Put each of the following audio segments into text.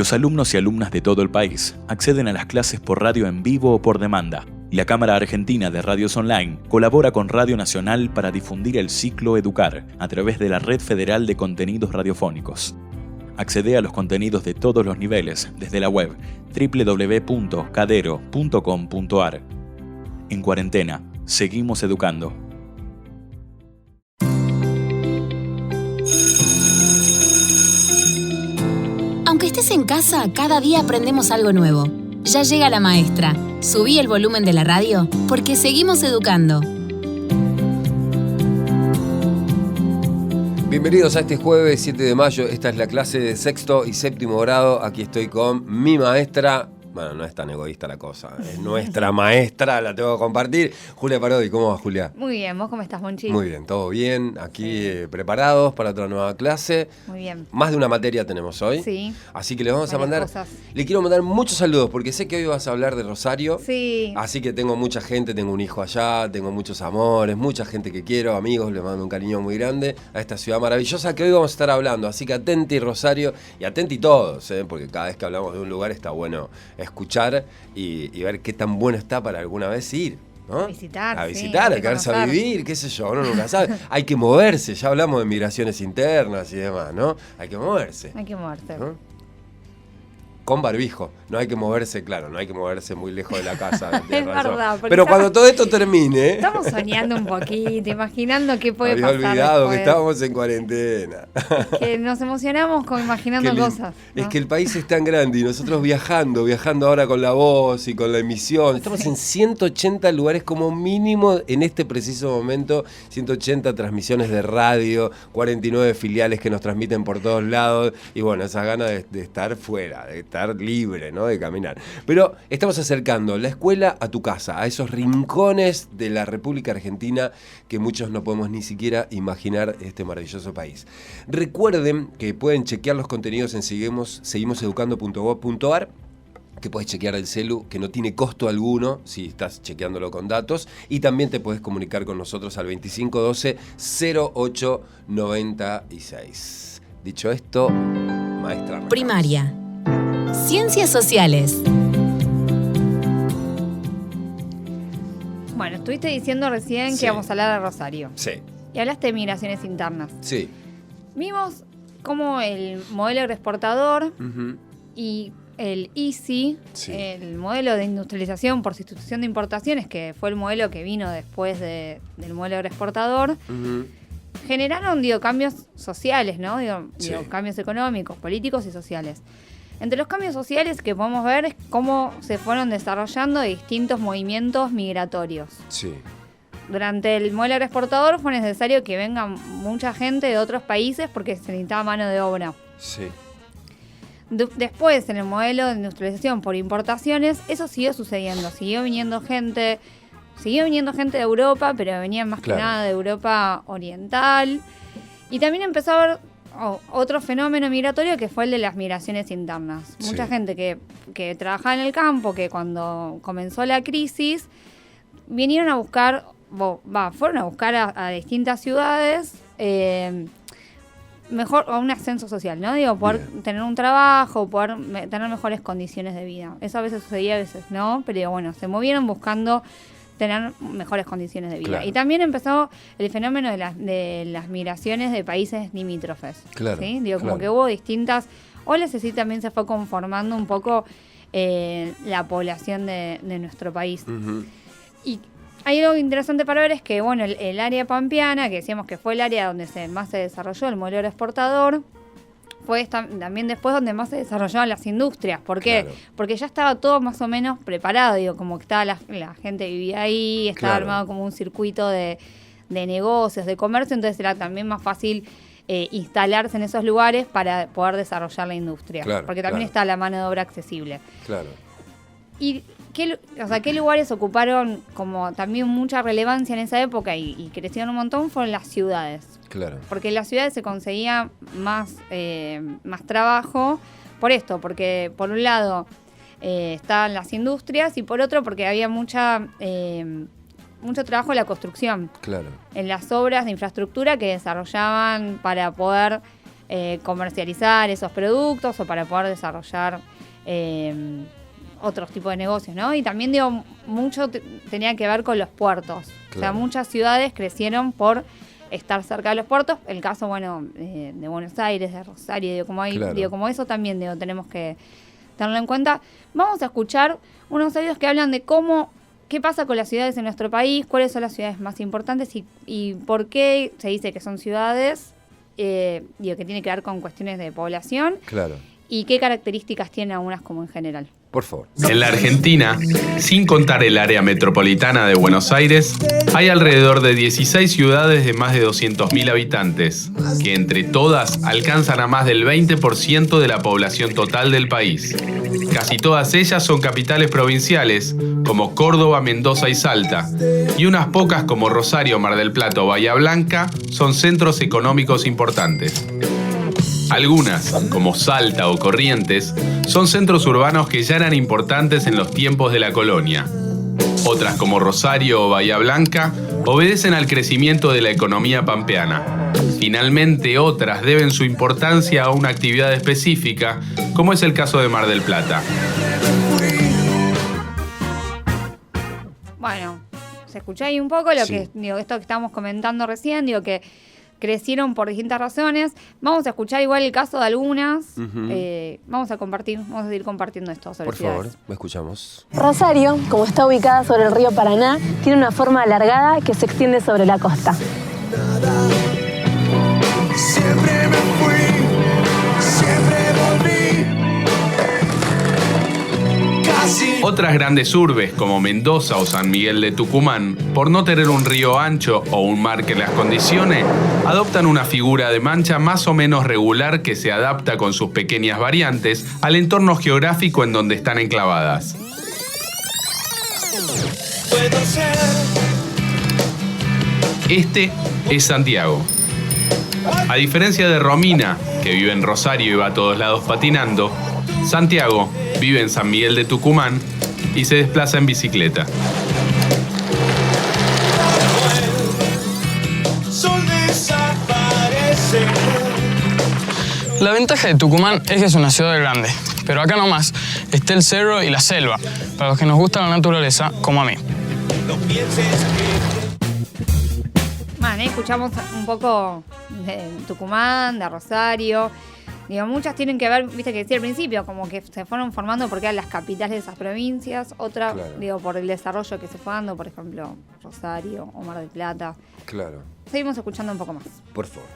Los alumnos y alumnas de todo el país acceden a las clases por radio en vivo o por demanda. Y la Cámara Argentina de Radios Online colabora con Radio Nacional para difundir el ciclo Educar a través de la Red Federal de Contenidos Radiofónicos. Accede a los contenidos de todos los niveles desde la web www.cadero.com.ar. En cuarentena, seguimos educando. Aunque estés en casa, cada día aprendemos algo nuevo. Ya llega la maestra. Subí el volumen de la radio porque seguimos educando. Bienvenidos a este jueves 7 de mayo. Esta es la clase de sexto y séptimo grado. Aquí estoy con mi maestra. Bueno, no es tan egoísta la cosa. Es nuestra maestra, la tengo que compartir. Julia Parodi, ¿cómo vas, Julia? Muy bien, ¿vos cómo estás, Monchi? Muy bien, todo bien. Aquí preparados para otra nueva clase. Muy bien. Más de una materia tenemos hoy. Sí. Así que le vamos a Varias mandar. cosas. Le quiero mandar muchos saludos porque sé que hoy vas a hablar de Rosario. Sí. Así que tengo mucha gente, tengo un hijo allá, tengo muchos amores, mucha gente que quiero, amigos, les mando un cariño muy grande a esta ciudad maravillosa que hoy vamos a estar hablando. Así que atenti, Rosario, y atenti todos, porque cada vez que hablamos de un lugar está bueno escuchar y ver qué tan bueno está para alguna vez ir, ¿no? A visitar, a sí, visitar, a quedarse a conocer. vivir, qué sé yo, uno nunca sabe. Hay que moverse, ya hablamos de migraciones internas y demás, ¿no? Hay que moverse. Hay que moverte. ¿No? Con barbijo, no hay que moverse, claro, no hay que moverse muy lejos de la casa. Es verdad, porque pero cuando todo esto termine. Estamos soñando un poquito, imaginando qué puede Había pasar olvidado después. que estábamos en cuarentena. Que nos emocionamos como imaginando Qué lindo. cosas, ¿no? Es que el país es tan grande y nosotros viajando ahora con la voz y con la emisión. Estamos en 180 lugares como mínimo en este preciso momento, 180 transmisiones de radio, 49 filiales que nos transmiten por todos lados y bueno, esas ganas de estar fuera, de estar libre, ¿no? De caminar. Pero estamos acercando la escuela a tu casa, a esos rincones de la República Argentina que muchos no podemos ni siquiera imaginar este maravilloso país. Recuerden que pueden chequear los contenidos en seguimoseducando.gov.ar, que puedes chequear el celu, que no tiene costo alguno si estás chequeándolo con datos, y también te puedes comunicar con nosotros al 2512-0896. Dicho esto, maestra. Primaria. Ciencias sociales. Bueno, estuviste diciendo recién Sí. que íbamos a hablar de Rosario. Sí, Y hablaste de migraciones internas. sí. Vimos cómo el modelo agroexportador Ujú. y el ICI, Sí. el modelo de industrialización por sustitución de importaciones, que fue el modelo que vino después del modelo agroexportador, Ujú. generaron, cambios sociales, ¿no? Sí. Cambios económicos, políticos y sociales. Entre los cambios sociales que podemos ver es cómo se fueron desarrollando distintos movimientos migratorios. Sí. Durante el modelo agroexportador fue necesario que venga mucha gente de otros países porque se necesitaba mano de obra. Sí. Después, en el modelo de industrialización por importaciones, eso siguió sucediendo. Siguió viniendo gente de Europa, pero venían más Claro. que nada de Europa oriental. Y también empezó a haber otro fenómeno migratorio que fue el de las migraciones internas. Sí. Mucha gente que trabajaba en el campo, que cuando comenzó la crisis, vinieron a buscar, fueron a buscar a distintas ciudades mejor, o un ascenso social, ¿no? Poder Bien. tener un trabajo, poder tener mejores condiciones de vida. Eso a veces sucedía, a veces no, pero bueno, se movieron buscando tener mejores condiciones de vida. Claro. Y también empezó el fenómeno de las migraciones de países limítrofes. Claro, ¿Sí? Como claro. que hubo distintas olas, así también se fue conformando un poco la población de nuestro país. Ujú. Y hay algo interesante para ver es que, bueno, el área pampeana, que decíamos que fue el área donde más se desarrolló el modelo exportador, fue también después donde más se desarrollaban las industrias. ¿Por qué? Claro. Porque ya estaba todo más o menos preparado, como que estaba la gente vivía ahí, estaba Claro. armado como un circuito de negocios, de comercio, entonces era también más fácil instalarse en esos lugares para poder desarrollar la industria. Claro, porque también claro. está la mano de obra accesible. Claro. ¿Y qué lugares ocuparon como también mucha relevancia en esa época y crecieron un montón? Fueron las ciudades. Claro. Porque en las ciudades se conseguía más trabajo por esto, porque por un lado estaban las industrias y por otro porque había mucho trabajo en la construcción, Claro. en las obras de infraestructura que desarrollaban para poder comercializar esos productos o para poder desarrollar otros tipos de negocios, ¿no? Y también, digo, mucho tenía que ver con los puertos. Claro. O sea, muchas ciudades crecieron por estar cerca de los puertos. El caso, bueno, de Buenos Aires, de Rosario, digo, como hay, claro. Digo, como eso también, digo, tenemos que tenerlo en cuenta. Vamos a escuchar unos audios que hablan de qué pasa con las ciudades en nuestro país, cuáles son las ciudades más importantes y por qué se dice que son ciudades, digo, que tiene que ver con cuestiones de población. Claro. Y qué características tienen algunas como en general. Por favor. En la Argentina, sin contar el área metropolitana de Buenos Aires, hay alrededor de 16 ciudades de más de 200.000 habitantes, que entre todas alcanzan a más del 20% de la población total del país. Casi todas ellas son capitales provinciales, como Córdoba, Mendoza y Salta, y unas pocas como Rosario, Mar del Plata o Bahía Blanca son centros económicos importantes. Algunas, como Salta o Corrientes, son centros urbanos que ya eran importantes en los tiempos de la colonia. Otras, como Rosario o Bahía Blanca, obedecen al crecimiento de la economía pampeana. Finalmente, otras deben su importancia a una actividad específica, como es el caso de Mar del Plata. Bueno, se escuchó ahí un poco lo que, digo, esto que estábamos comentando recién, digo que crecieron por distintas razones. Vamos a escuchar igual el caso de algunas. Vamos a seguir compartiendo esto sobre Por ciudades. favor, me escuchamos. Rosario, como está ubicada sobre el río Paraná, tiene una forma alargada que se extiende sobre la costa. Siempre me fui, siempre volví. Otras grandes urbes, como Mendoza o San Miguel de Tucumán, por no tener un río ancho o un mar que las condicione, adoptan una figura de mancha más o menos regular que se adapta con sus pequeñas variantes al entorno geográfico en donde están enclavadas. Este es Santiago. A diferencia de Romina, que vive en Rosario y va a todos lados patinando, Santiago vive en San Miguel de Tucumán y se desplaza en bicicleta. La ventaja de Tucumán es que es una ciudad grande, pero acá nomás está el cerro y la selva, para los que nos gusta la naturaleza, como a mí. Bueno, ahí escuchamos un poco de Tucumán, de Rosario. Digo, muchas tienen que ver, viste que decía al principio, como que se fueron formando porque eran las capitales de esas provincias. Otra, claro, digo, por el desarrollo que se fue dando, por ejemplo, Rosario o Mar del Plata. Claro. Seguimos escuchando un poco más. Por favor.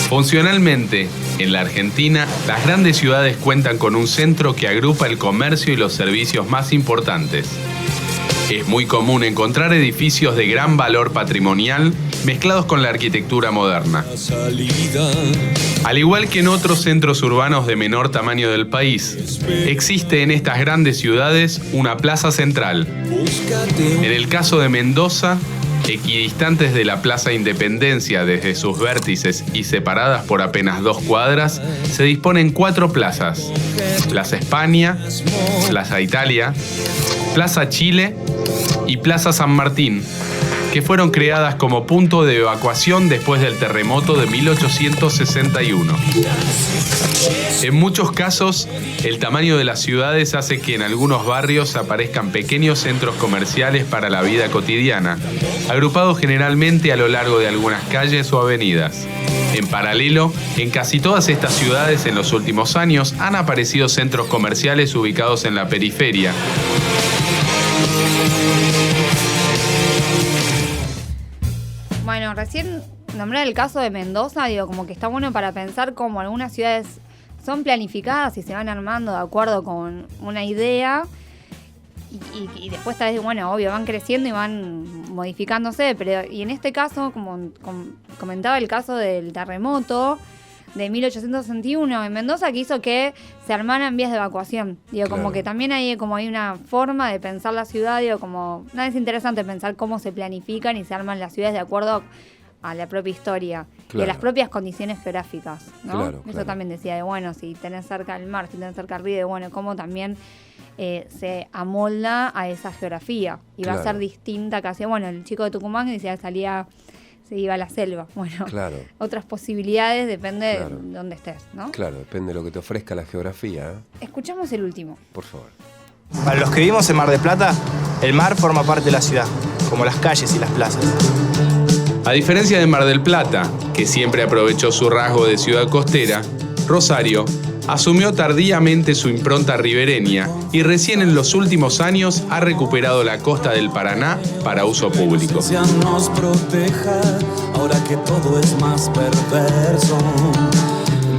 Funcionalmente, en la Argentina, las grandes ciudades cuentan con un centro que agrupa el comercio y los servicios más importantes. Es muy común encontrar edificios de gran valor patrimonial mezclados con la arquitectura moderna. Al igual que en otros centros urbanos de menor tamaño del país, existe en estas grandes ciudades una plaza central. En el caso de Mendoza, equidistantes de la Plaza Independencia desde sus vértices y separadas por apenas 2 cuadras, se disponen 4 plazas: Plaza España, Plaza Italia, Plaza Chile y Plaza San Martín, que fueron creadas como punto de evacuación después del terremoto de 1861. En muchos casos, el tamaño de las ciudades hace que en algunos barrios aparezcan pequeños centros comerciales para la vida cotidiana, agrupados generalmente a lo largo de algunas calles o avenidas. En paralelo, en casi todas estas ciudades en los últimos años han aparecido centros comerciales ubicados en la periferia. Bueno, recién nombré el caso de Mendoza, digo, como que está bueno para pensar cómo algunas ciudades son planificadas y se van armando de acuerdo con una idea y después tal vez, bueno, obvio, van creciendo y van modificándose, pero y en este caso, como comentaba el caso del terremoto de 1861 en Mendoza, que hizo que se armaran vías de evacuación. Digo, claro, como que también hay una forma de pensar la ciudad, digo, como nada, es interesante pensar cómo se planifican y se arman las ciudades de acuerdo a la propia historia, claro, y a las propias condiciones geográficas, ¿no? Claro, eso claro. También decía de, bueno, si tenés cerca el mar, si tenés cerca el río, de, bueno, cómo también se amolda a esa geografía y claro, va a ser distinta casi. Bueno, el chico de Tucumán decía que salía se iba a la selva. Bueno, Claro. otras posibilidades, depende Claro. de dónde estés, ¿no? Claro, depende de lo que te ofrezca la geografía, ¿eh? Escuchamos el último. Por favor. Para los que vivimos en Mar del Plata, el mar forma parte de la ciudad, como las calles y las plazas. A diferencia de Mar del Plata, que siempre aprovechó su rasgo de ciudad costera, Rosario asumió tardíamente su impronta ribereña y recién en los últimos años ha recuperado la costa del Paraná para uso público. Nos proteja, ahora que todo es más perverso.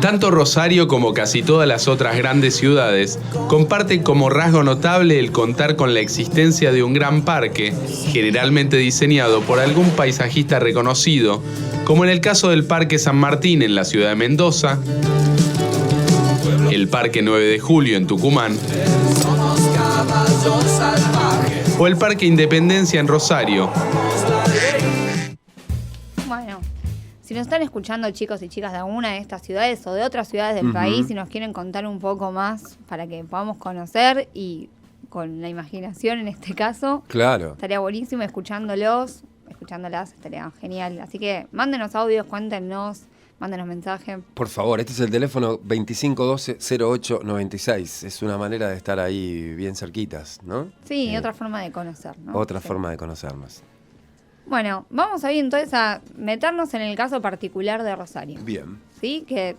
Tanto Rosario como casi todas las otras grandes ciudades comparten como rasgo notable el contar con la existencia de un gran parque, generalmente diseñado por algún paisajista reconocido, como en el caso del Parque San Martín en la ciudad de Mendoza, el Parque 9 de Julio en Tucumán, o el Parque Independencia en Rosario. Bueno, si nos están escuchando chicos y chicas de alguna de estas ciudades o de otras ciudades del país y nos quieren contar un poco más para que podamos conocer y con la imaginación en este caso, Claro. estaría buenísimo escuchándolas, estaría genial. Así que mándenos audios, cuéntenos, mándenos mensajes. Por favor, este es el teléfono 2512-0896. Es una manera de estar ahí bien cerquitas, ¿no? Sí, otra forma de conocer, ¿no? Otra Sí. forma de conocernos. Bueno, vamos ahí entonces a meternos en el caso particular de Rosario. Bien. ¿Sí? Que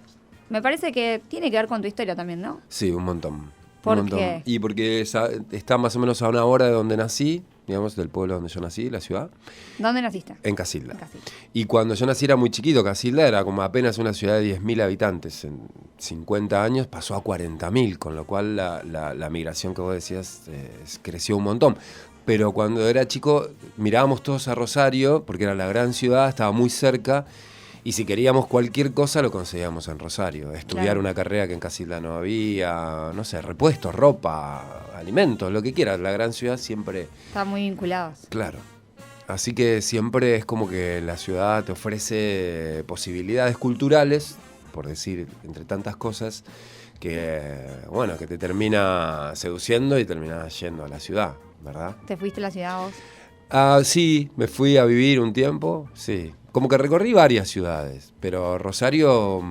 me parece que tiene que ver con tu historia también, ¿no? Sí, un montón. ¿Por un montón. qué? Y porque está más o menos a una hora de donde nací, digamos, del pueblo donde yo nací, la ciudad, ¿Dónde naciste? en Casilda. En Casilda. Y cuando yo nací era muy chiquito, Casilda era como apenas una ciudad de 10.000 habitantes. En 50 años pasó a 40.000, con lo cual la migración que vos decías creció un montón. Pero cuando era chico mirábamos todos a Rosario, porque era la gran ciudad, estaba muy cerca, y si queríamos cualquier cosa lo conseguíamos en Rosario. Estudiar Claro. una carrera que en Casilda no había, no sé, repuestos, ropa, alimentos, lo que quieras. La gran ciudad siempre... Están muy vinculados. Claro. Así que siempre es como que la ciudad te ofrece posibilidades culturales, por decir, entre tantas cosas, que, bueno, que te termina seduciendo y terminas yendo a la ciudad, ¿verdad? ¿Te fuiste a la ciudad vos? Ah, sí, me fui a vivir un tiempo, sí. Como que recorrí varias ciudades, pero Rosario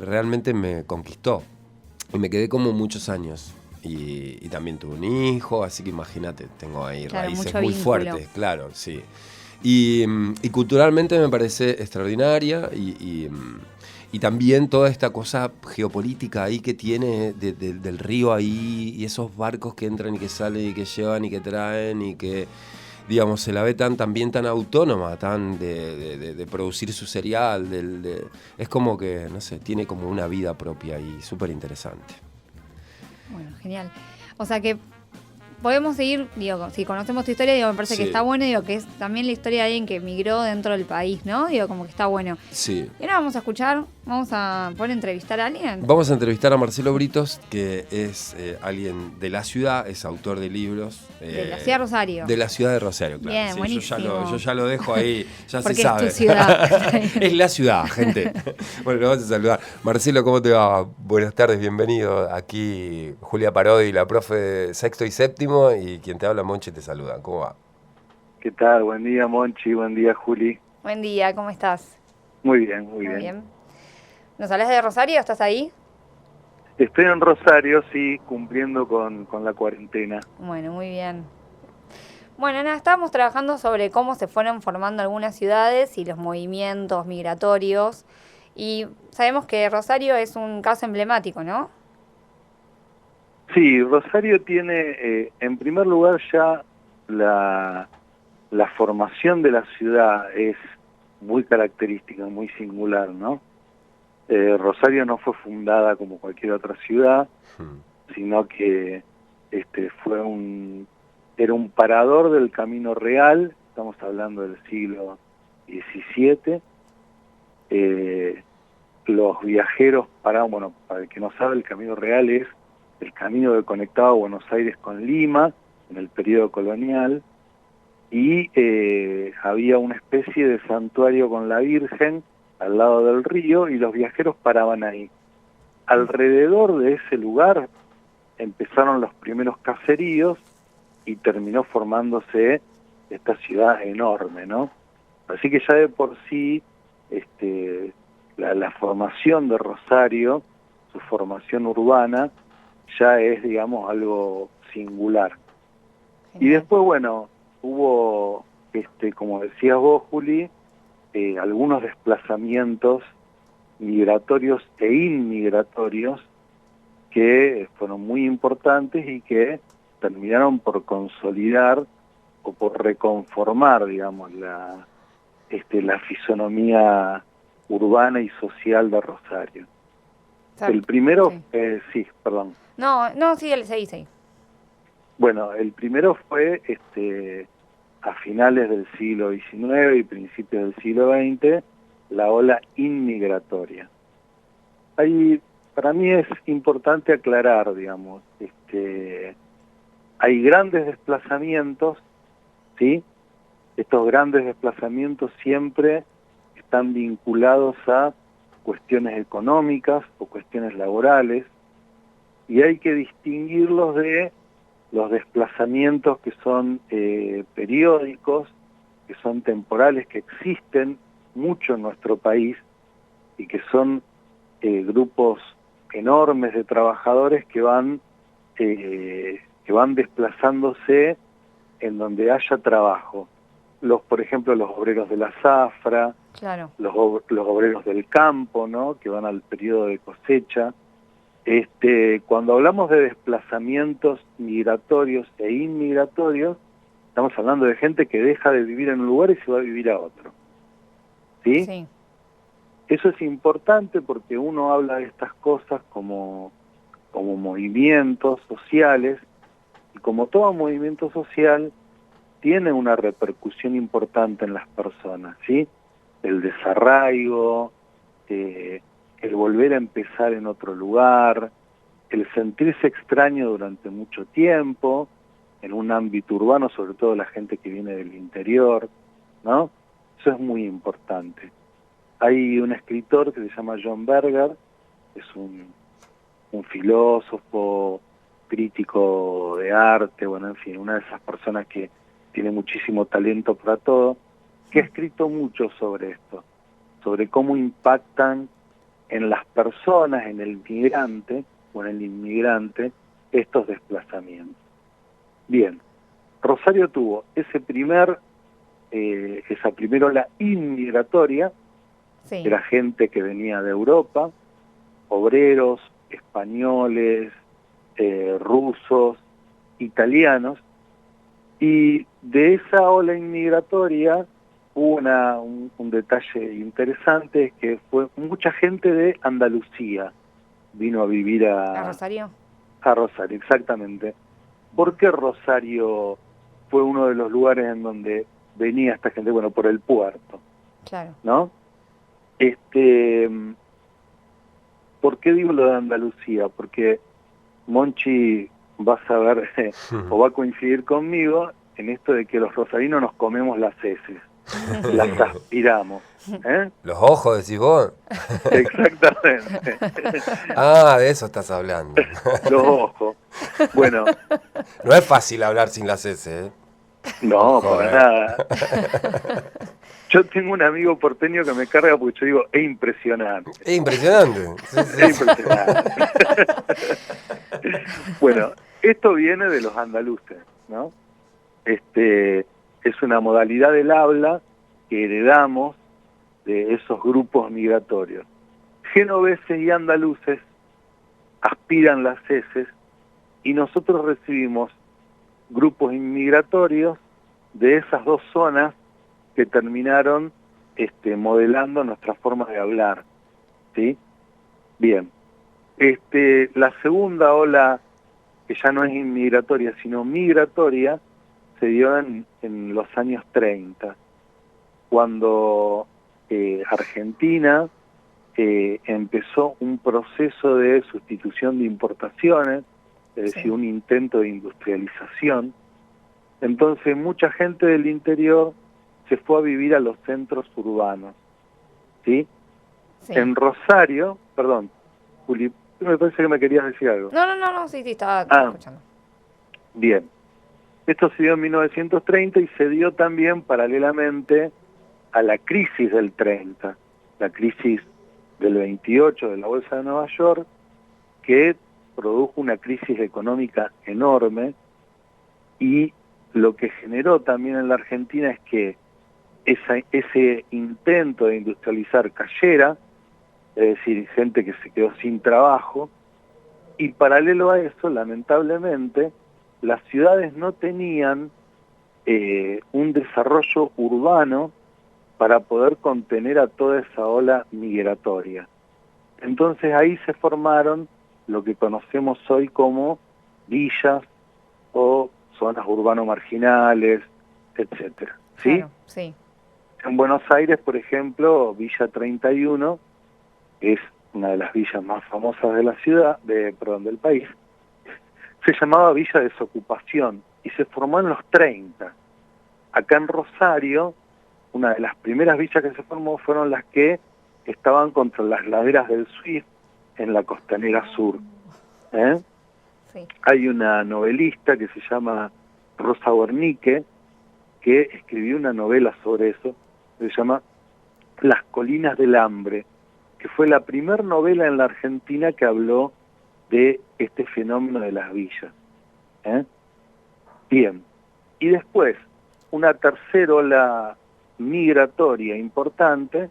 realmente me conquistó. Y me quedé como muchos años. Y también tuve un hijo, así que imagínate, tengo ahí Claro, raíces mucho muy vínculo. fuertes, claro, sí. Y culturalmente me parece extraordinaria y también toda esta cosa geopolítica ahí que tiene del río ahí y esos barcos que entran y que salen y que llevan y que traen y que, digamos, se la ve también tan autónoma, tan de producir su cereal, es como que, no sé, tiene como una vida propia y súper interesante. Bueno, genial. O sea que podemos seguir, digo, si conocemos tu historia, digo, me parece que Sí. está bueno, digo, que es también la historia de alguien que emigró dentro del país, ¿no? Digo, como que está bueno. Sí. Y ahora vamos a poder entrevistar a alguien. Vamos a entrevistar a Marcelo Britos, que es alguien de la ciudad, es autor de libros. De la ciudad de Rosario. De la ciudad de Rosario, claro. Bien, Sí, buenísimo. yo ya lo dejo ahí, ya Porque se es sabe. tu ciudad. Es la ciudad, gente. Bueno, lo vamos a saludar. Marcelo, ¿cómo te va? Buenas tardes, bienvenido. Aquí Julia Parodi, la profe de sexto y séptimo, y quien te habla, Monchi, te saludan. ¿Cómo va? ¿Qué tal? Buen día, Monchi. Buen día, Juli. Buen día, ¿cómo estás? Muy bien, muy bien. ¿Nos hablas de Rosario? ¿Estás ahí? Estoy en Rosario, sí, cumpliendo con la cuarentena. Bueno, muy bien. Bueno, nada, estábamos trabajando sobre cómo se fueron formando algunas ciudades y los movimientos migratorios. Y sabemos que Rosario es un caso emblemático, ¿no? Sí, Rosario tiene, en primer lugar, ya la formación de la ciudad es muy característica, muy singular, ¿no? Rosario no fue fundada como cualquier otra ciudad, sino que era un parador del Camino Real. Estamos hablando del siglo XVII. Los viajeros para el que no sabe, el Camino Real es el camino que conectaba Buenos Aires con Lima en el periodo colonial, y había una especie de santuario con la Virgen al lado del río, y los viajeros paraban ahí. Alrededor de ese lugar empezaron los primeros caseríos y terminó formándose esta ciudad enorme, ¿no? Así que ya de por sí la formación de Rosario, su formación urbana, ya es, digamos, algo singular. Y después, bueno, hubo, como decías vos, Juli, algunos desplazamientos migratorios e inmigratorios que fueron muy importantes y que terminaron por consolidar o por reconformar, digamos, la fisonomía urbana y social de Rosario. Exacto. El primero, sí, perdón. No, sí, el 6. Bueno, el primero fue a finales del siglo XIX y principios del siglo XX, la ola inmigratoria. Ahí, para mí es importante aclarar, digamos, hay grandes desplazamientos, ¿sí? Estos grandes desplazamientos siempre están vinculados a cuestiones económicas o cuestiones laborales, y hay que distinguirlos de los desplazamientos que son periódicos, que son temporales, que existen mucho en nuestro país y que son grupos enormes de trabajadores que van desplazándose en donde haya trabajo. Por ejemplo, los obreros de la zafra, claro, los obreros del campo, ¿no? Que van al periodo de cosecha. Cuando hablamos de desplazamientos migratorios e inmigratorios, estamos hablando de gente que deja de vivir en un lugar y se va a vivir a otro. ¿Sí? Sí. Eso es importante porque uno habla de estas cosas como movimientos sociales, y como todo movimiento social, tiene una repercusión importante en las personas, ¿sí? El desarraigo, el volver a empezar en otro lugar, el sentirse extraño durante mucho tiempo, en un ámbito urbano, sobre todo la gente que viene del interior, ¿no? Eso es muy importante. Hay un escritor que se llama John Berger, es un filósofo, crítico de arte, bueno, en fin, una de esas personas que tiene muchísimo talento para todo, que ha escrito mucho sobre esto, sobre cómo impactan en las personas, en el migrante o en el inmigrante, estos desplazamientos. Bien, Rosario tuvo esa primera ola inmigratoria, Sí. era gente que venía de Europa, obreros, españoles, rusos, italianos, y de esa ola inmigratoria hubo un detalle interesante, es que fue mucha gente de Andalucía vino a vivir ¿A Rosario? a Rosario, exactamente. ¿Por qué Rosario fue uno de los lugares en donde venía esta gente? Bueno, por el puerto, Claro. ¿no? ¿Por qué digo lo de Andalucía? Porque Monchi va a saber o va a coincidir conmigo en esto de que los rosarinos nos comemos las heces, las aspiramos. ¿Los ojos decís vos? Exactamente. De eso estás hablando. Los ojos. Bueno. No es fácil hablar sin las heces, ¿eh? No, para nada. Yo tengo un amigo porteño que me carga porque yo digo, es impresionante. Es impresionante. Sí, sí. Es impresionante. Bueno, esto viene de los andaluces, ¿no? Es una modalidad del habla que heredamos de esos grupos migratorios. Genoveses y andaluces aspiran las heces y nosotros recibimos grupos inmigratorios de esas dos zonas que terminaron modelando nuestra forma de hablar, ¿sí? Bien. La segunda ola, que ya no es inmigratoria, sino migratoria, se dio en los años 30, cuando Argentina empezó un proceso de sustitución de importaciones, es decir, un intento de industrialización. Entonces mucha gente del interior se fue a vivir a los centros urbanos, ¿sí? Sí. En Rosario, perdón, Juli, me parece que me querías decir algo. No, sí, estaba escuchando. Bien. Esto se dio en 1930 y se dio también paralelamente a la crisis del 30, la crisis del 28 de la Bolsa de Nueva York, que produjo una crisis económica enorme, y lo que generó también en la Argentina es que ese intento de industrializar cayera, es decir, gente que se quedó sin trabajo, y paralelo a eso, lamentablemente, las ciudades no tenían un desarrollo urbano para poder contener a toda esa ola migratoria. Entonces ahí se formaron lo que conocemos hoy como villas o zonas urbano-marginales, etcétera. ¿Sí? Claro, sí. En Buenos Aires, por ejemplo, Villa 31 es una de las villas más famosas de la ciudad, del país. Se llamaba Villa Desocupación y se formó en los 30. Acá en Rosario, una de las primeras villas que se formó fueron las que estaban contra las laderas del Swift en la Costanera Sur. Sí. Hay una novelista que se llama Rosa Wernicke, que escribió una novela sobre eso, que se llama Las Colinas del Hambre, que fue la primera novela en la Argentina que habló de este fenómeno de las villas. Bien, y después, una tercera ola migratoria importante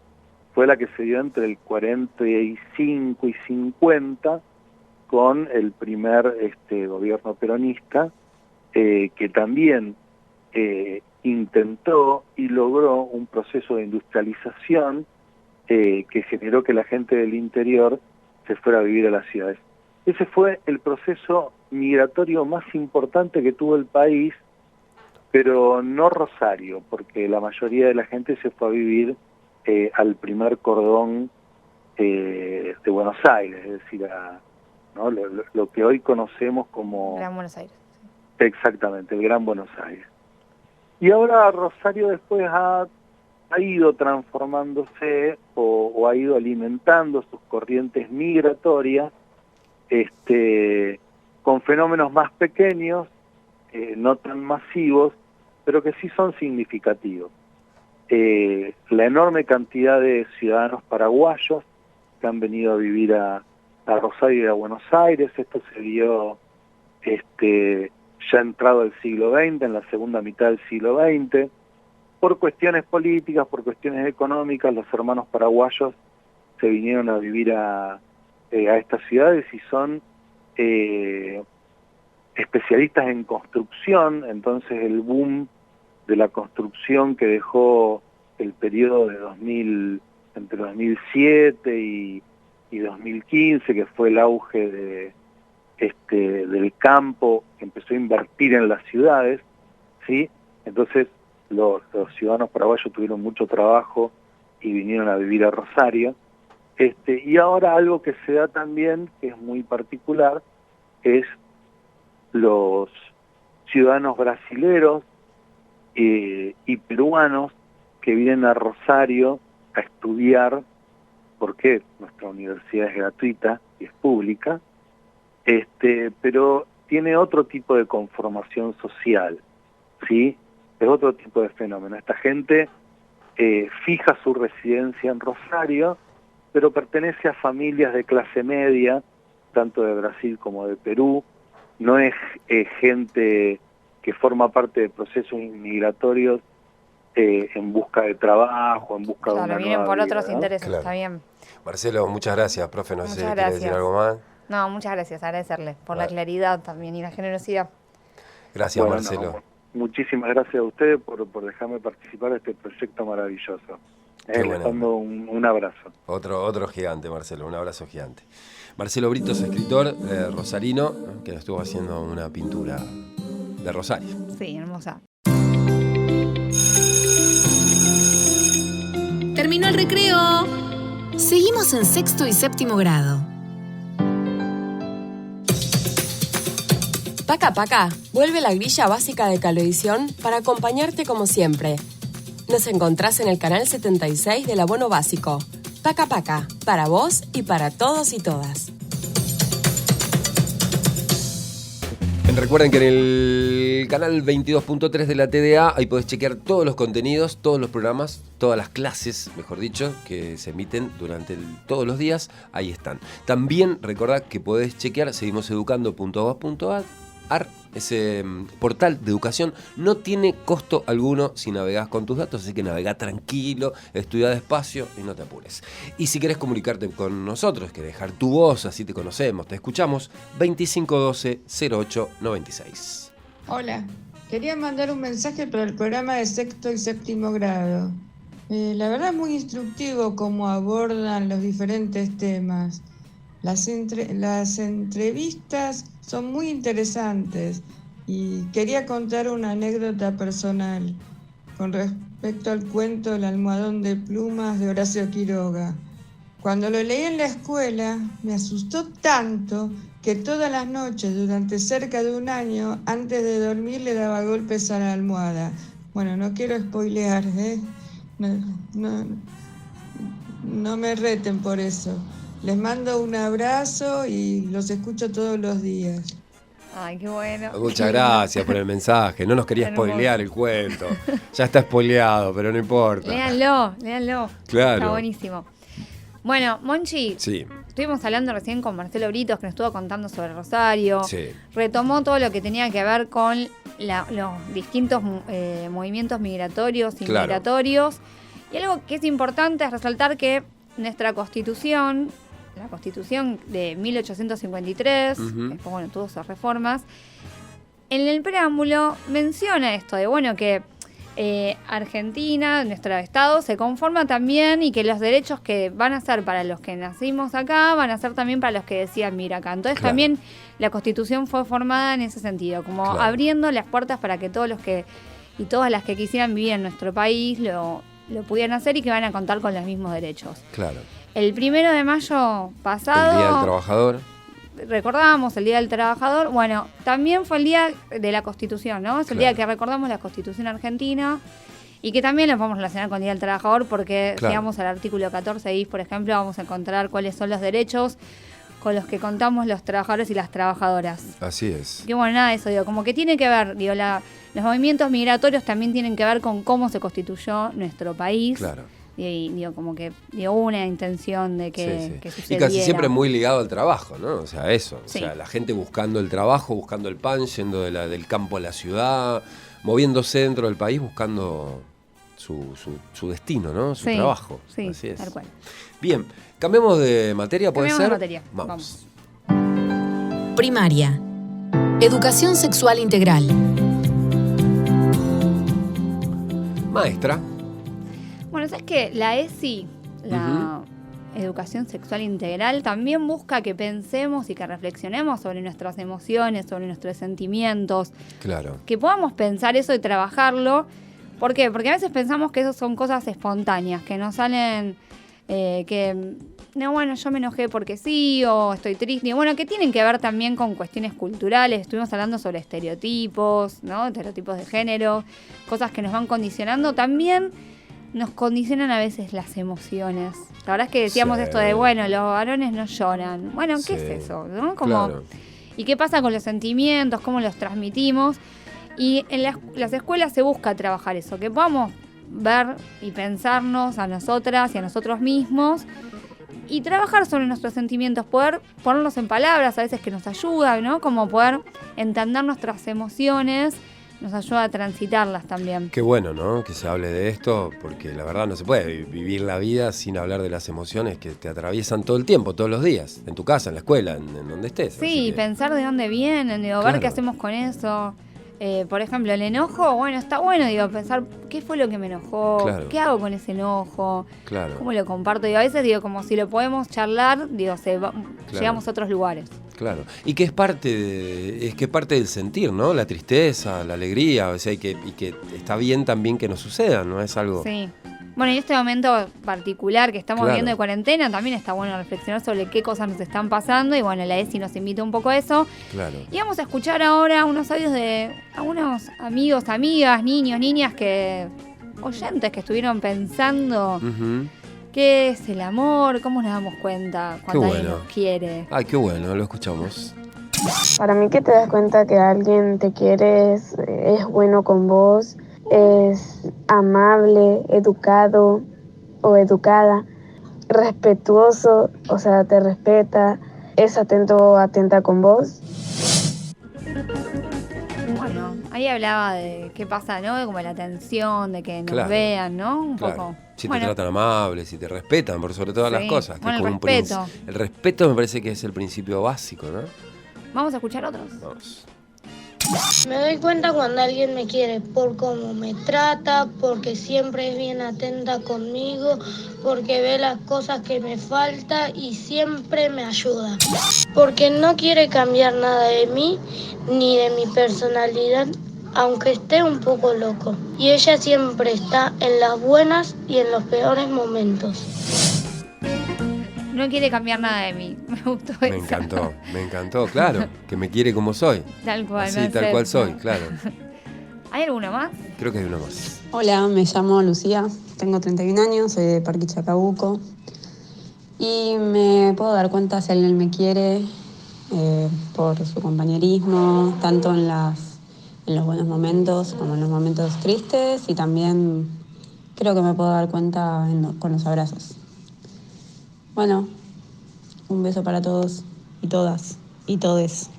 fue la que se dio entre el 45 y 50 con el primer gobierno peronista, que también intentó y logró un proceso de industrialización que generó que la gente del interior se fuera a vivir a las ciudades. Ese fue el proceso migratorio más importante que tuvo el país, pero no Rosario, porque la mayoría de la gente se fue a vivir al primer cordón de Buenos Aires, es decir, ¿no? lo que hoy conocemos como... Gran Buenos Aires. Exactamente, el Gran Buenos Aires. Y ahora Rosario después ha ido transformándose o ha ido alimentando sus corrientes migratorias con fenómenos más pequeños, no tan masivos, pero que sí son significativos. La enorme cantidad de ciudadanos paraguayos que han venido a vivir a Rosario y a Buenos Aires. Esto se dio ya entrado el siglo XX, en la segunda mitad del siglo XX. Por cuestiones políticas, por cuestiones económicas, los hermanos paraguayos se vinieron a vivir a estas ciudades y son especialistas en construcción. Entonces el boom de la construcción que dejó el periodo de entre 2007 y 2015, que fue el auge del campo, que empezó a invertir en las ciudades, ¿sí? Entonces los ciudadanos paraguayos tuvieron mucho trabajo y vinieron a vivir a Rosario. Y ahora algo que se da también, que es muy particular, es los ciudadanos brasileros y peruanos que vienen a Rosario a estudiar, porque nuestra universidad es gratuita y es pública, pero tiene otro tipo de conformación social, ¿sí? Es otro tipo de fenómeno. Esta gente fija su residencia en Rosario, pero pertenece a familias de clase media, tanto de Brasil como de Perú. No es gente que forma parte de procesos inmigratorios en busca de trabajo, en busca de una nueva vienen por vida, otros ¿no? intereses, Claro. Está bien. Marcelo, muchas gracias, profe. No sé si Muchas quiere decir gracias. algo más. No, muchas gracias, agradecerle por la claridad también y la generosidad. Gracias, Bueno, Marcelo. no, muchísimas gracias a ustedes por dejarme participar de este proyecto maravilloso. Qué Les bueno. mando un abrazo. Otro gigante, Marcelo. Un abrazo gigante. Marcelo Britos, escritor rosarino, que nos estuvo haciendo una pintura de Rosario. Sí, hermosa. Terminó el recreo. Seguimos en 6º y 7º grado. Paca Paca, vuelve la grilla básica de Cablevisión para acompañarte como siempre. Nos encontrás en el canal 76 del abono básico. Paca Paca, para vos y para todos y todas. Bien, recuerden que en el canal 22.3 de la TDA ahí podés chequear todos los contenidos, todos los programas, todas las clases, mejor dicho, que se emiten durante todos los días, ahí están. También recordad que podés chequear seguimoseducando.gov.ar, ese portal de educación no tiene costo alguno si navegás con tus datos, así que navegá tranquilo, estudia despacio y no te apures. Y si querés comunicarte con nosotros, que dejar tu voz, así te conocemos, te escuchamos, 2512-0896. Hola, quería mandar un mensaje para el programa de sexto y séptimo grado. La verdad es muy instructivo cómo abordan los diferentes temas. Las entrevistas son muy interesantes y quería contar una anécdota personal con respecto al cuento El almohadón de plumas de Horacio Quiroga. Cuando lo leí en la escuela me asustó tanto que todas las noches durante cerca de un año antes de dormir le daba golpes a la almohada. Bueno, no quiero spoilear, no me reten por eso. Les mando un abrazo y los escucho todos los días. Ay, qué bueno. Muchas gracias por el mensaje. No nos quería spoilear el cuento. Ya está spoileado, pero no importa. Léanlo. Claro. Está buenísimo. Bueno, Monchi, sí. Estuvimos hablando recién con Marcelo Britos, que nos estuvo contando sobre Rosario. Sí. Retomó todo lo que tenía que ver con los distintos movimientos migratorios y migratorios. Y algo que es importante es resaltar que nuestra Constitución, la Constitución de 1853, después tuvo sus reformas, en el preámbulo menciona esto de que Argentina, nuestro Estado, se conforma también y que los derechos que van a ser para los que nacimos acá van a ser también para los que decían vivir acá. Entonces también la Constitución fue formada en ese sentido, como abriendo las puertas para que todos los que y todas las que quisieran vivir en nuestro país lo pudieran hacer y que van a contar con los mismos derechos. Claro. El 1 de mayo pasado, el Día del Trabajador, recordábamos el Día del Trabajador. Bueno, también fue el Día de la Constitución, ¿no? Es el día que recordamos la Constitución argentina y que también lo podemos relacionar con el Día del Trabajador porque si vamos al artículo 14 bis, por ejemplo, vamos a encontrar cuáles son los derechos con los que contamos los trabajadores y las trabajadoras. Así es. Que nada de eso, como que tiene que ver, los movimientos migratorios también tienen que ver con cómo se constituyó nuestro país. Claro. Y como que dio una intención de que sucediera. Y casi siempre muy ligado al trabajo, ¿no? O sea, eso. O sea, la gente buscando el trabajo, buscando el pan, yendo del campo a la ciudad, moviéndose dentro del país, buscando su destino, ¿no? Su trabajo. Sí, así es. Tal cual. Bien, cambiemos de materia, ¿puede ser? Cambiemos de materia. Vamos. Primaria. Educación sexual integral. Maestra. Bueno, ¿sabes qué? La ESI, la Educación Sexual Integral, también busca que pensemos y que reflexionemos sobre nuestras emociones, sobre nuestros sentimientos. Claro. Que podamos pensar eso y trabajarlo. ¿Por qué? Porque a veces pensamos que eso son cosas espontáneas, que nos salen, yo me enojé porque sí, o estoy triste. Que tienen que ver también con cuestiones culturales. Estuvimos hablando sobre estereotipos, ¿no? Estereotipos de género, cosas que nos van condicionando. También nos condicionan a veces las emociones. La verdad es que decíamos esto de, los varones no lloran. ¿Qué es eso? ¿No? ¿Y qué pasa con los sentimientos? ¿Cómo los transmitimos? Y en las escuelas se busca trabajar eso, que podamos ver y pensarnos a nosotras y a nosotros mismos y trabajar sobre nuestros sentimientos, poder ponerlos en palabras a veces que nos ayuda, ¿no? Como poder entender nuestras emociones, nos ayuda a transitarlas también. Qué bueno, ¿no? Que se hable de esto, porque la verdad no se puede vivir la vida sin hablar de las emociones que te atraviesan todo el tiempo, todos los días, en tu casa, en la escuela, en donde estés. Sí, pensar de dónde vienen, ver qué hacemos con eso. Por ejemplo, el enojo, está bueno, pensar qué fue lo que me enojó, qué hago con ese enojo, cómo lo comparto. A veces como si lo podemos charlar, llegamos a otros lugares. Claro, y que es parte del sentir, ¿no? La tristeza, la alegría, y que está bien también que nos suceda, ¿no? Es algo... Sí. Bueno, en este momento particular que estamos viviendo de cuarentena, también está bueno reflexionar sobre qué cosas nos están pasando y la ESI nos invita un poco a eso. Claro. Y vamos a escuchar ahora unos audios de algunos amigos, amigas, niños, niñas oyentes que estuvieron pensando qué es el amor, cómo nos damos cuenta cuando alguien nos quiere. Ay, qué bueno, lo escuchamos. Para mí que te das cuenta que alguien te quiere, es bueno con vos, es amable, educado o educada, respetuoso, o sea, te respeta, es atento, atenta con vos. Bueno, ahí hablaba de qué pasa, ¿no? De como la atención, de que nos Claro, vean, ¿no? Un claro. poco. Si Bueno, te tratan amable, si te respetan por sobre todas Sí. las cosas. Que Bueno, es el como respeto. El respeto me parece que es el principio básico, ¿no? vamos a escuchar otros. Vamos. Me doy cuenta cuando alguien me quiere por cómo me trata, porque siempre es bien atenta conmigo, porque ve las cosas que me falta y siempre me ayuda. Porque no quiere cambiar nada de mí ni de mi personalidad, aunque esté un poco loco. Y ella siempre está en las buenas y en los peores momentos. No quiere cambiar nada de mí. Me gustó Me esa. encantó, claro. Que me quiere como soy. Tal cual. Así, me tal cual acepto. soy, claro. ¿Hay alguno más? Creo que hay uno más. Hola, me llamo Lucía, tengo 31 años, soy de Parque Chacabuco y me puedo dar cuenta si alguien me quiere por su compañerismo, tanto en los buenos momentos como en los momentos tristes, y también creo que me puedo dar cuenta con los abrazos. Bueno, un beso para todos y todas y todes.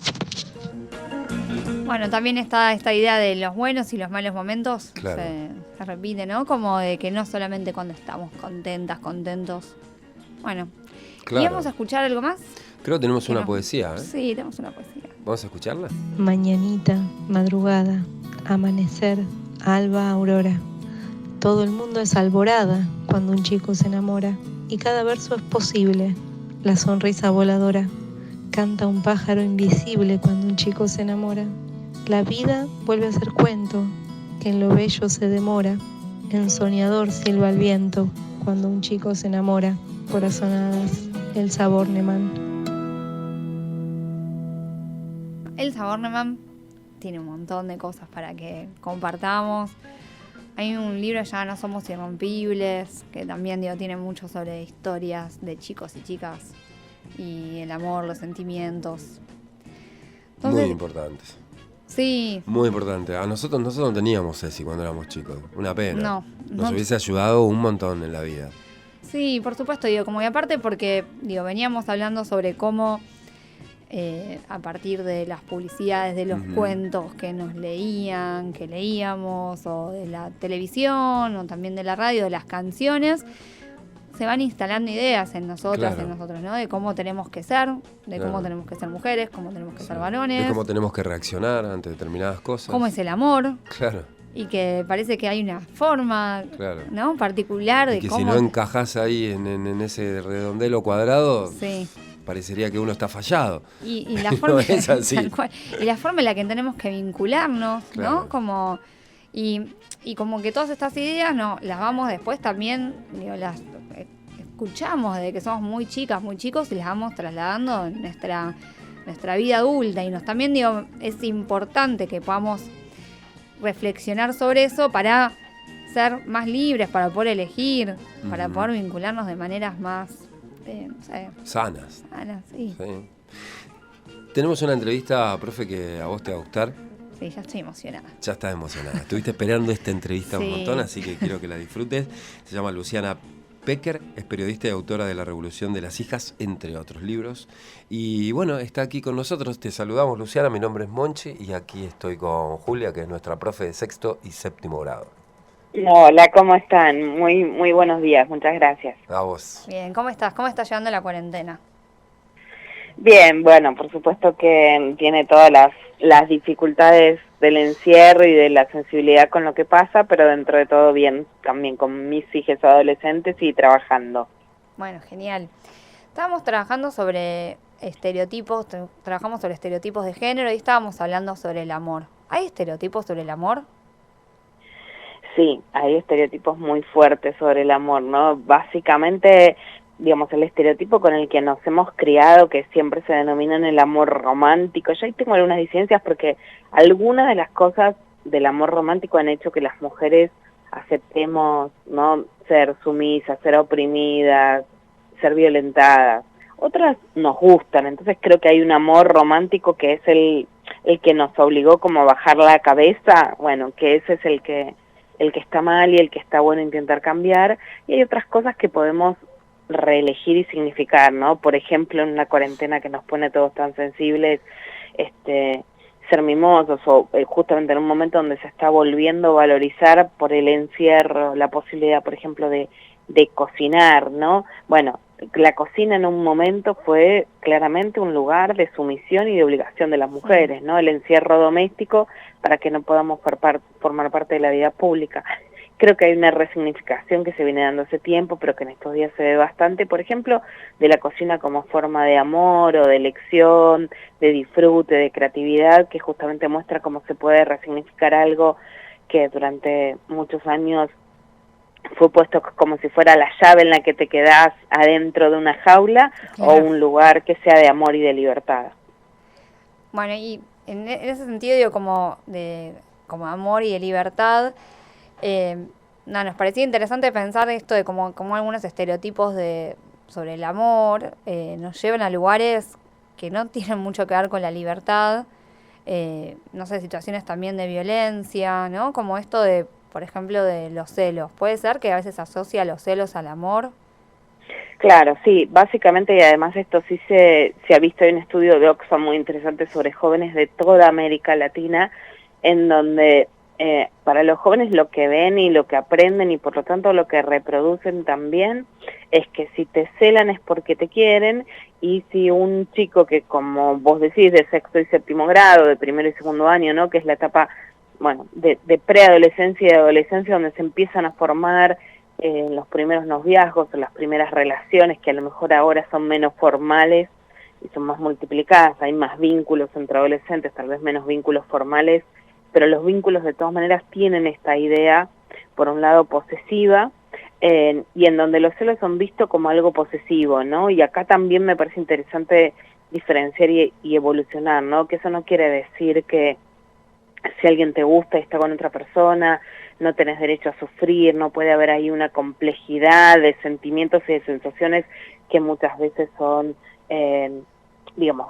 Bueno, también está esta idea de los buenos y los malos momentos. Claro. Se repite, ¿no? Como de que no solamente cuando estamos contentas, contentos. Bueno. Claro. ¿Y vamos a escuchar algo más? Creo que tenemos ¿Qué una no? poesía, ¿eh? Sí, tenemos una poesía. ¿Vamos a escucharla? Mañanita, madrugada, amanecer, alba, aurora. Todo el mundo es alborada cuando un chico se enamora. Y cada verso es posible, la sonrisa voladora. Canta un pájaro invisible cuando un chico se enamora. La vida vuelve a ser cuento, que en lo bello se demora. En soñador silba el viento cuando un chico se enamora. Corazonadas, Elsa Bornemann. Elsa Bornemann tiene un montón de cosas para que compartamos. Hay un libro ya No somos irrompibles, que también tiene mucho sobre historias de chicos y chicas y el amor, los sentimientos. Entonces, muy importantes. Sí. Muy importante. A nosotros no teníamos Ceci cuando éramos chicos. Una pena. Nos no. hubiese ayudado un montón en la vida. Sí, por supuesto, como y aparte porque, veníamos hablando sobre cómo a partir de las publicidades, de los cuentos que nos leían, que leíamos, o de la televisión, o también de la radio, de las canciones, se van instalando ideas en nosotras, Claro. en nosotros, ¿no? De cómo tenemos que ser, de cómo tenemos que ser mujeres, cómo tenemos que ser varones, De cómo tenemos que reaccionar ante determinadas cosas. cómo es el amor. Claro. Y que parece que hay una forma, Claro. ¿no? particular de Y que cómo... si no encajás ahí en ese redondelo cuadrado, Sí. parecería que uno está fallado. Y la No forma es así. tal cual. Y la forma en la que tenemos que vincularnos, Claro. ¿no? Como y como que todas estas ideas las vamos después también, las escuchamos desde que somos muy chicas, muy chicos, y las vamos trasladando en nuestra vida adulta. Y también es importante que podamos reflexionar sobre eso para ser más libres, para poder elegir, para poder vincularnos de maneras más no sé, Sanas. sí. Sí. Tenemos una entrevista, profe, que a vos te va a gustar. Sí, ya estoy emocionada. Ya estás emocionada. Estuviste esperando esta entrevista un Sí. montón, así que quiero que la disfrutes. Se llama Luciana Pecker, es periodista y autora de La Revolución de las Hijas, entre otros libros. Y bueno, está aquí con nosotros. Te saludamos, Luciana. Mi nombre es Monchi y aquí estoy con Julia, que es nuestra profe de sexto y séptimo grado. Hola, ¿cómo están? Muy, muy buenos días, muchas gracias. A vos. Bien, ¿cómo estás? ¿Cómo estás llevando la cuarentena? Bien, bueno, por supuesto que tiene todas las dificultades del encierro y de la sensibilidad con lo que pasa, pero dentro de todo bien, también con mis hijas adolescentes y trabajando. Bueno, genial. Estábamos trabajando sobre estereotipos, trabajamos sobre estereotipos de género y estábamos hablando sobre el amor. ¿Hay estereotipos sobre el amor? Sí, hay estereotipos muy fuertes sobre el amor, ¿no? Básicamente, digamos, el estereotipo con el que nos hemos criado, que siempre se denomina el amor romántico. Yo ahí tengo algunas disidencias porque algunas de las cosas del amor romántico han hecho que las mujeres aceptemos, ¿no?, ser sumisas, ser oprimidas, ser violentadas. otras nos gustan. Entonces creo que hay un amor romántico que es el que nos obligó como a bajar la cabeza, bueno, que ese es el que está mal y el que está bueno intentar cambiar, y hay otras cosas que podemos reelegir y significar, ¿no? Por ejemplo, en una cuarentena que nos pone todos tan sensibles, ser mimosos, o justamente en un momento donde se está volviendo a valorizar por el encierro, la posibilidad, por ejemplo, de cocinar, ¿no? Bueno, la cocina en un momento fue claramente un lugar de sumisión y de obligación de las mujeres, ¿no? El encierro doméstico para que no podamos formar parte de la vida pública. Creo que hay una resignificación que se viene dando hace tiempo, pero que en estos días se ve bastante, por ejemplo, de la cocina como forma de amor o de elección, de disfrute, de creatividad, que justamente muestra cómo se puede resignificar algo que durante muchos años fue puesto como si fuera la llave en la que te quedás adentro de una jaula, claro, o un lugar que sea de amor y de libertad. Bueno, y en ese sentido, digo, como amor y de libertad, nos parecía interesante pensar esto de cómo algunos estereotipos sobre el amor nos llevan a lugares que no tienen mucho que ver con la libertad, no sé, situaciones también de violencia, ¿no? Como esto de, por ejemplo, de los celos. ¿Puede ser que a veces asocia los celos al amor? Claro, sí, básicamente, y además esto sí se ha visto, hay un estudio de Oxfam muy interesante sobre jóvenes de toda América Latina, en donde para los jóvenes lo que ven y lo que aprenden y por lo tanto lo que reproducen también es que si te celan es porque te quieren, y si un chico que, como vos decís, de sexto y séptimo grado, de primero y segundo año, ¿no?, que es la etapa, bueno, de preadolescencia y de adolescencia, donde se empiezan a formar los primeros noviazgos o las primeras relaciones, que a lo mejor ahora son menos formales y son más multiplicadas, hay más vínculos entre adolescentes, tal vez menos vínculos formales, pero los vínculos de todas maneras tienen esta idea, por un lado posesiva, y en donde los celos son vistos como algo posesivo, ¿no? Y acá también me parece interesante diferenciar y evolucionar, ¿no? Que eso no quiere decir que si alguien te gusta y está con otra persona, no tenés derecho a sufrir, no puede haber ahí una complejidad de sentimientos y de sensaciones que muchas veces son, digamos,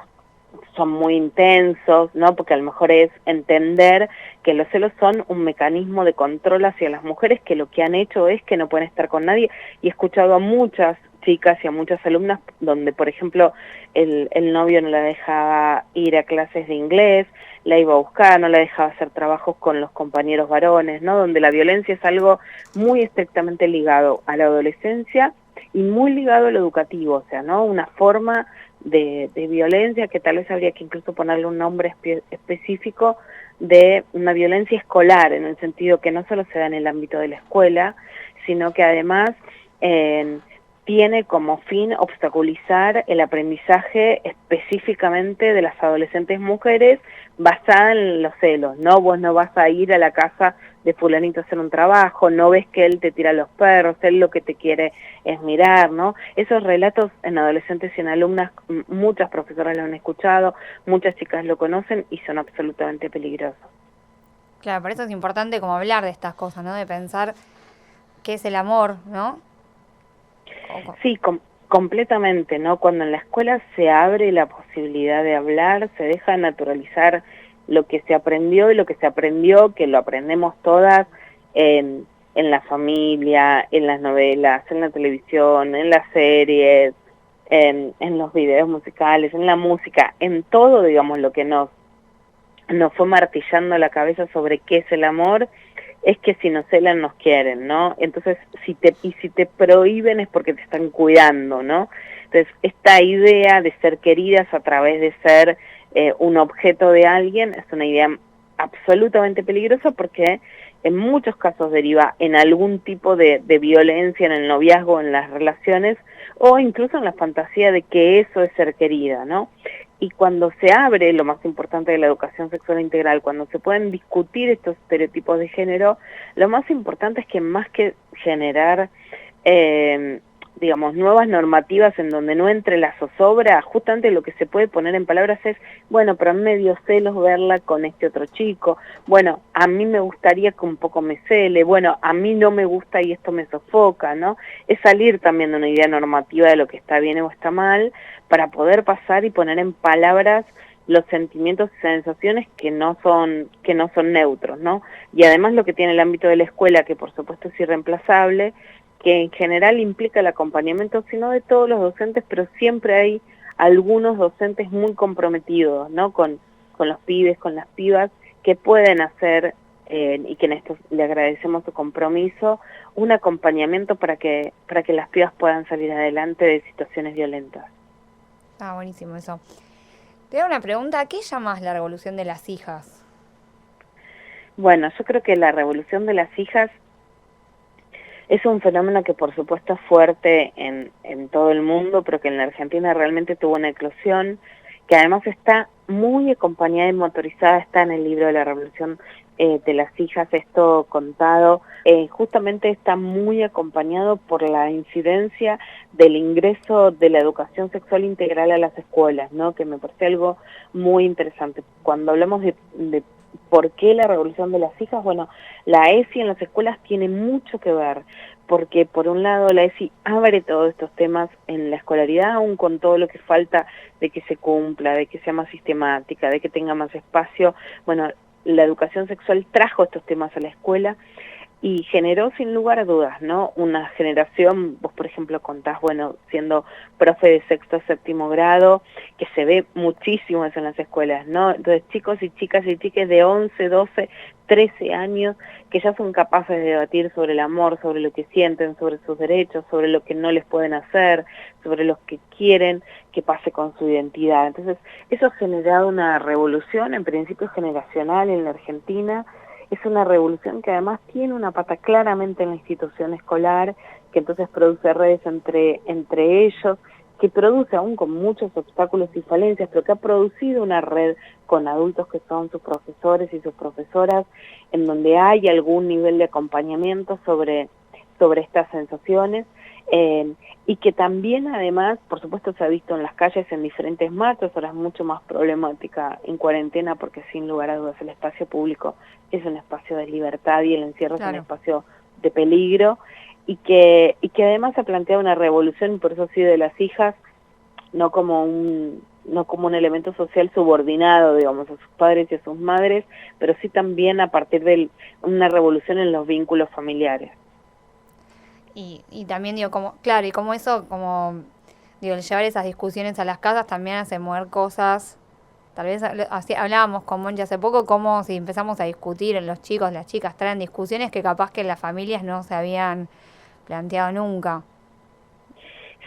son muy intensos, ¿no? Porque a lo mejor es entender que los celos son un mecanismo de control hacia las mujeres, que lo que han hecho es que no pueden estar con nadie, y he escuchado a muchas chicas y a muchas alumnas donde, por ejemplo, el novio no la dejaba ir a clases de inglés, la iba a buscar, no la dejaba hacer trabajos con los compañeros varones, ¿no? Donde la violencia es algo muy estrictamente ligado a la adolescencia y muy ligado a lo educativo, o sea, ¿no? Una forma de violencia que tal vez habría que incluso ponerle un nombre específico, de una violencia escolar, en el sentido que no solo se da en el ámbito de la escuela, sino que además tiene como fin obstaculizar el aprendizaje específicamente de las adolescentes mujeres, basada en los celos, ¿no? Vos no vas a ir a la casa de fulanito a hacer un trabajo, no ves que él te tira los perros, él lo que te quiere es mirar, ¿no? Esos relatos en adolescentes y en alumnas, muchas profesoras lo han escuchado, muchas chicas lo conocen y son absolutamente peligrosos. Claro, por eso es importante como hablar de estas cosas, ¿no? De pensar qué es el amor, ¿no? Sí, completamente, ¿no? Cuando en la escuela se abre la posibilidad de hablar, se deja de naturalizar lo que se aprendió, y lo que se aprendió, que lo aprendemos todas en la familia, en las novelas, en la televisión, en las series, en los videos musicales, en la música, en todo, digamos, lo que nos fue martillando la cabeza sobre qué es el amor, es que si nos celan nos quieren, ¿no? Entonces, si te prohíben es porque te están cuidando, ¿no? Entonces, esta idea de ser queridas a través de ser un objeto de alguien es una idea absolutamente peligrosa, porque en muchos casos deriva en algún tipo de violencia en el noviazgo, en las relaciones, o incluso en la fantasía de que eso es ser querida, ¿no? Y cuando se abre lo más importante de la educación sexual integral, cuando se pueden discutir estos estereotipos de género, lo más importante es que, más que generar digamos, nuevas normativas en donde no entre la zozobra, justamente lo que se puede poner en palabras es, bueno, pero a mí me dio celos verla con este otro chico, bueno, a mí me gustaría que un poco me cele, bueno, a mí no me gusta y esto me sofoca, ¿no? Es salir también de una idea normativa de lo que está bien o está mal, para poder pasar y poner en palabras los sentimientos y sensaciones que no son neutros, ¿no? Y además lo que tiene el ámbito de la escuela, que por supuesto es irreemplazable, que en general implica el acompañamiento, sino de todos los docentes, pero siempre hay algunos docentes muy comprometidos, ¿no? Con los pibes, con las pibas, que pueden hacer, y que en esto le agradecemos su compromiso, un acompañamiento para que las pibas puedan salir adelante de situaciones violentas. Ah, buenísimo eso. Te hago una pregunta, ¿qué llamas la revolución de las hijas? Bueno, yo creo que la revolución de las hijas es un fenómeno que por supuesto es fuerte en todo el mundo, pero que en la Argentina realmente tuvo una eclosión, que además está muy acompañada y motorizada, está en el libro de la revolución de las hijas, esto contado, justamente está muy acompañado por la incidencia del ingreso de la educación sexual integral a las escuelas, ¿no? Que me parece algo muy interesante. Cuando hablamos de ¿por qué la revolución de las hijas? Bueno, la ESI en las escuelas tiene mucho que ver, porque por un lado la ESI abre todos estos temas en la escolaridad, aún con todo lo que falta de que se cumpla, de que sea más sistemática, de que tenga más espacio. Bueno, la educación sexual trajo estos temas a la escuela y generó sin lugar a dudas, ¿no? Una generación, vos por ejemplo contás, bueno, siendo profe de sexto, séptimo grado, que se ve muchísimo eso en las escuelas, ¿no? Entonces chicos y chicas y chiques de 11, 12, 13 años que ya son capaces de debatir sobre el amor, sobre lo que sienten, sobre sus derechos, sobre lo que no les pueden hacer, sobre lo que quieren que pase con su identidad. Entonces eso ha generado una revolución, en principio generacional en la Argentina. Es una revolución que además tiene una pata claramente en la institución escolar, que entonces produce redes entre ellos, que produce aún con muchos obstáculos y falencias, pero que ha producido una red con adultos que son sus profesores y sus profesoras, en donde hay algún nivel de acompañamiento sobre estas sensaciones, y que también además, por supuesto, se ha visto en las calles en diferentes marchas, ahora es mucho más problemática en cuarentena, porque sin lugar a dudas el espacio público es un espacio de libertad y el encierro es un espacio de peligro, y que además ha planteado una revolución, y por eso sí de las hijas, no como un elemento social subordinado, digamos, a sus padres y a sus madres, pero sí también a partir de una revolución en los vínculos familiares. Y también digo, como claro, y como eso, como digo, el llevar esas discusiones a las casas también hace mover cosas. Tal vez así hablábamos con Monchi hace poco, como si empezamos a discutir, los chicos, las chicas traen discusiones que capaz que las familias no se habían planteado nunca.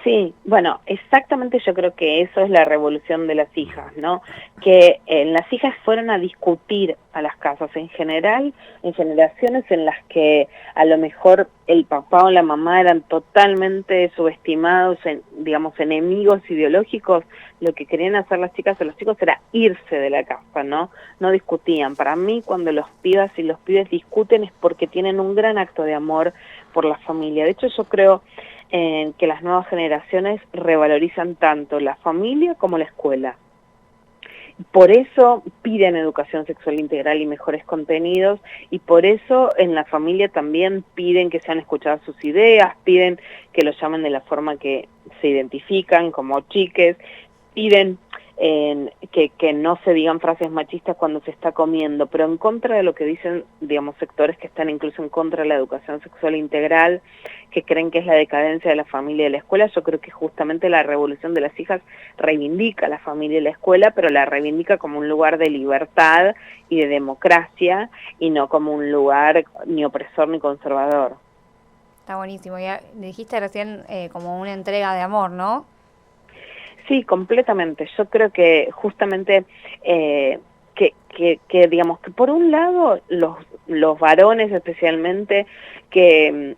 Sí, bueno, exactamente, yo creo que eso es la revolución de las hijas, ¿no? Que las hijas fueron a discutir a las casas en general, en generaciones en las que a lo mejor el papá o la mamá eran totalmente subestimados, digamos, enemigos ideológicos. Lo que querían hacer las chicas o los chicos era irse de la casa, ¿no? No discutían. Para mí, cuando los pibas y los pibes discuten es porque tienen un gran acto de amor por la familia. De hecho, yo creo que las nuevas generaciones revalorizan tanto la familia como la escuela. Por eso piden educación sexual integral y mejores contenidos, y por eso en la familia también piden que sean escuchadas sus ideas, piden que los llamen de la forma que se identifican, como chiques, piden que no se digan frases machistas cuando se está comiendo, pero en contra de lo que dicen, digamos, sectores que están incluso en contra de la educación sexual integral, que creen que es la decadencia de la familia y de la escuela. Yo creo que justamente la revolución de las hijas reivindica a la familia y la escuela, pero la reivindica como un lugar de libertad y de democracia, y no como un lugar ni opresor ni conservador. Está buenísimo. Ya dijiste recién como una entrega de amor, ¿no? Sí, completamente. Yo creo que justamente que digamos que por un lado los varones especialmente que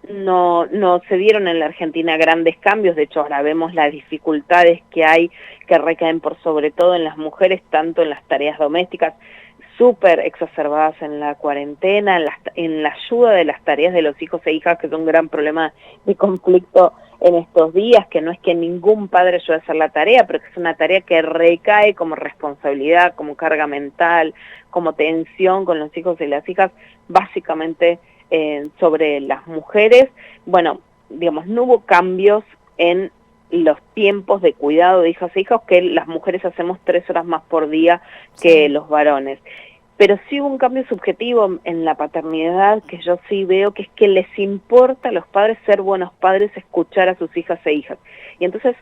no se dieron en la Argentina grandes cambios. De hecho ahora vemos las dificultades que hay, que recaen por sobre todo en las mujeres, tanto en las tareas domésticas. súper exacerbadas en la cuarentena, en la ayuda de las tareas de los hijos e hijas, que es un gran problema de conflicto en estos días, que no es que ningún padre ayude a hacer la tarea, pero que es una tarea que recae como responsabilidad, como carga mental, como tensión con los hijos y las hijas, básicamente sobre las mujeres. Bueno, digamos, no hubo cambios en los tiempos de cuidado de hijas e hijos, que las mujeres hacemos 3 horas más por día que los varones. Pero sí hubo un cambio subjetivo en la paternidad, que yo sí veo, que es que les importa a los padres ser buenos padres, escuchar a sus hijas e hijas. Y entonces,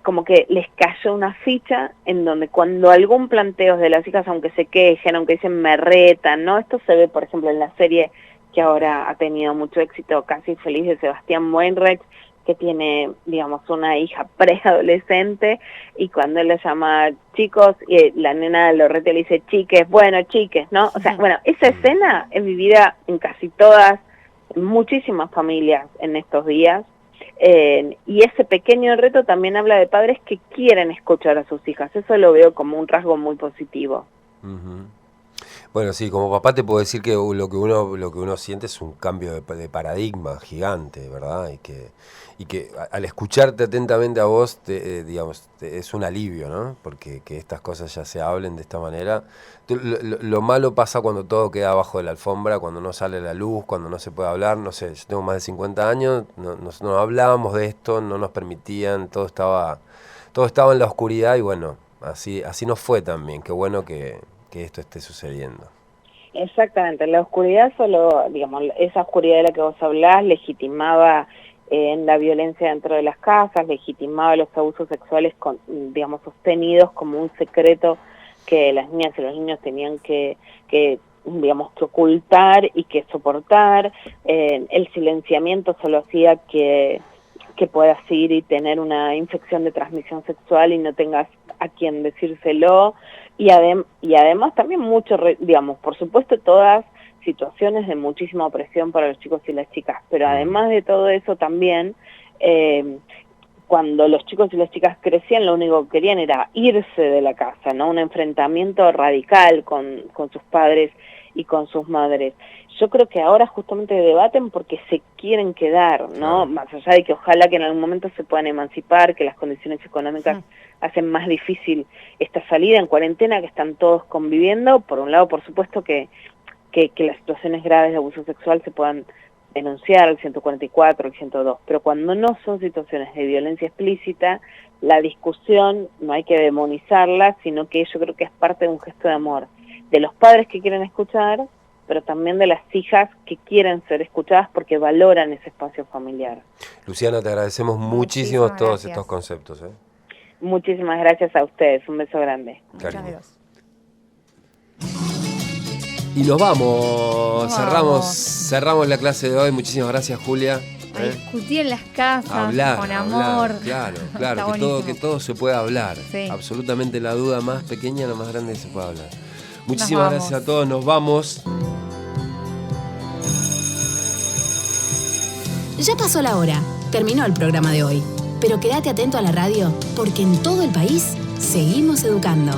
como que les cayó una ficha en donde cuando algún planteo de las hijas, aunque se quejen, aunque dicen me retan, ¿no? Esto se ve, por ejemplo, en la serie que ahora ha tenido mucho éxito, Casi Feliz, de Sebastián Weinreich, que tiene, digamos, una hija preadolescente, y cuando él le llama chicos, y la nena lo reta y le dice chiques, bueno, chiques, ¿no? O sea, bueno, esa escena es vivida en casi todas, en muchísimas familias en estos días, y ese pequeño reto también habla de padres que quieren escuchar a sus hijas. Eso lo veo como un rasgo muy positivo. Uh-huh. Bueno, sí, como papá te puedo decir que lo que uno siente es un cambio de paradigma gigante, ¿verdad? Y que al escucharte atentamente a vos, es un alivio, ¿no? Porque que estas cosas ya se hablen de esta manera. Lo malo pasa cuando todo queda abajo de la alfombra, cuando no sale la luz, cuando no se puede hablar. No sé, yo tengo más de 50 años, no hablábamos de esto, no nos permitían, todo estaba en la oscuridad, y bueno, así nos fue también. Qué bueno que esto esté sucediendo. Exactamente, la oscuridad solo, digamos, esa oscuridad de la que vos hablás legitimaba en la violencia dentro de las casas, legitimaba los abusos sexuales, digamos, sostenidos como un secreto que las niñas y los niños tenían que digamos, que ocultar y que soportar. El silenciamiento solo hacía que puedas ir y tener una infección de transmisión sexual y no tengas a quien decírselo, y además también mucho, digamos, por supuesto todas situaciones de muchísima opresión para los chicos y las chicas, pero además de todo eso también, cuando los chicos y las chicas crecían, lo único que querían era irse de la casa, ¿no? Un enfrentamiento radical con sus padres y con sus madres. Yo creo que ahora justamente debaten porque se quieren quedar, ¿no? Más allá de que ojalá que en algún momento se puedan emancipar, que las condiciones económicas hacen más difícil esta salida en cuarentena, que están todos conviviendo. Por un lado, por supuesto que las situaciones graves de abuso sexual se puedan denunciar al 144, al 102, pero cuando no son situaciones de violencia explícita, la discusión no hay que demonizarla, sino que yo creo que es parte de un gesto de amor de los padres que quieren escuchar, pero también de las hijas que quieren ser escuchadas porque valoran ese espacio familiar. Luciana, te agradecemos muchísimo todos estos conceptos. Muchísimas gracias a ustedes, un beso grande. Muchas gracias. Y nos vamos, cerramos la clase de hoy. Muchísimas gracias, Julia. A discutir en las casas, con amor. Claro, que todo se pueda hablar. Sí. Absolutamente, la duda más pequeña, la más grande, se puede hablar. Muchísimas gracias a todos, nos vamos. Ya pasó la hora, terminó el programa de hoy. Pero quédate atento a la radio, porque en todo el país seguimos educando.